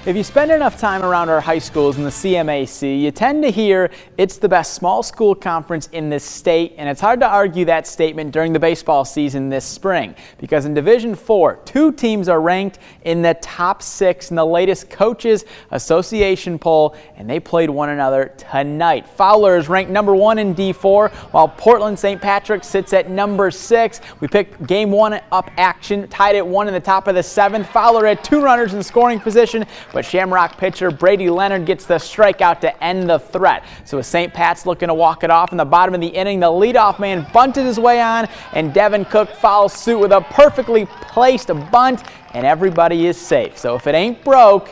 If you spend enough time around our high schools in the CMAC, you tend to hear it's the best small school conference in this state, and it's hard to argue that statement during the baseball season this spring, because in Division 4, 2 teams are ranked in the top 6 in the latest Coaches Association poll, and they played one another tonight. Fowler is ranked number 1 in D4, while Portland St. Patrick sits at number 6. We picked game 1 up action, tied at 1 in the top of the 7th. Fowler had 2 runners in scoring position, but Shamrock pitcher Brady Leonard gets the strikeout to end the threat. So with St. Pat's looking to walk it off in the bottom of the inning, the leadoff man bunted his way on, and Devin Cook follows suit with a perfectly placed bunt, and everybody is safe. So if it ain't broke,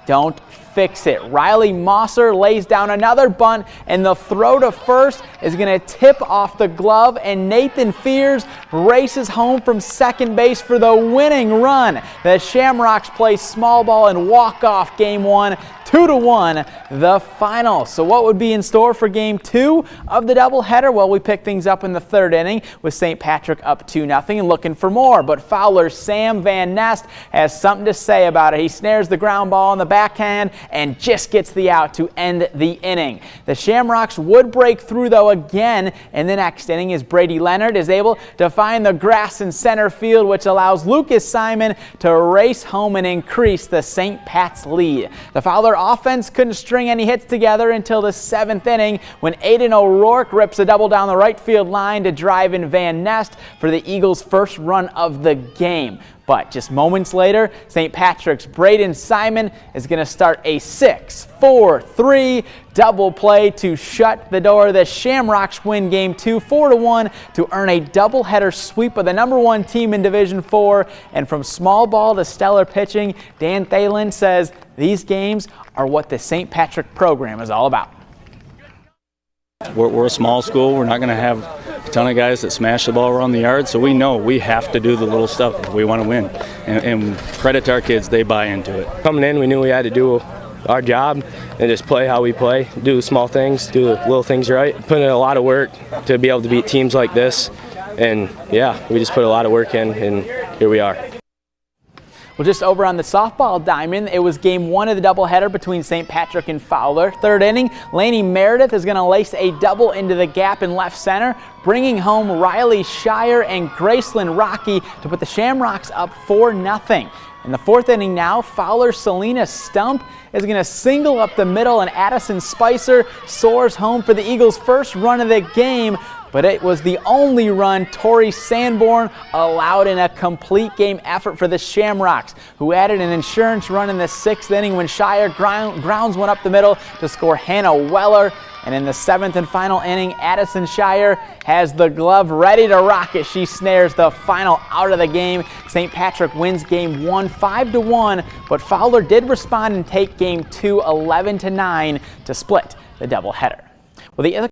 don't fix it. Riley Mosser lays down another bunt, and the throw to first is going to tip off the glove, and Nathan Fears races home from second base for the winning run. The Shamrocks play small ball and walk off game 1, 2-1 the final. So what would be in store for game 2 of the doubleheader? Well, we pick things up in the 3rd inning with St. Patrick up 2-0 and looking for more, but Fowler's Sam Van Nest has something to say about it. He snares the ground ball in the backhand and just gets the out to end the inning. The Shamrocks would break through though again in the next inning as Brady Leonard is able to find the grass in center field, which allows Lucas Simon to race home and increase the St. Pat's lead. The Fowler offense couldn't string any hits together until the 7th inning when Aiden O'Rourke rips a double down the right field line to drive in Van Nest for the Eagles' first run of the game. But just moments later, St. Patrick's Braden Simon is going to start a 6-4-3 double play to shut the door. The Shamrocks win game 2 4-1 to earn a doubleheader sweep of the number 1 team in Division 4. And from small ball to stellar pitching, Dan Thalen says these games are what the St. Patrick program is all about. We're a small school. We're not going to have a ton of guys that smash the ball around the yard, so we know we have to do the little stuff if we want to win. And credit to our kids, they buy into it. Coming in, we knew we had to do our job and just play how we play, do the small things, do the little things right. Put in a lot of work to be able to beat teams like this, and yeah, we just put a lot of work in, and here we are. Well, just over on the softball diamond, it was game 1 of the doubleheader between St. Patrick and Fowler. 3rd inning, Laney Meredith is going to lace a double into the gap in left center, bringing home Riley Shire and Graceland Rocky to put the Shamrocks up 4-0. In the 4th inning now, Fowler's Selena Stump is going to single up the middle, and Addison Spicer soars home for the Eagles' first run of the game. But it was the only run Tori Sanborn allowed in a complete game effort for the Shamrocks, who added an insurance run in the 6th inning when Shire grounds one up the middle to score Hannah Weller. And in the 7th and final inning, Addison Shire has the glove ready to rock it. She snares the final out of the game. St. Patrick wins game 1 5-1, but Fowler did respond and take game 2 11-9 to split the doubleheader. Well, the other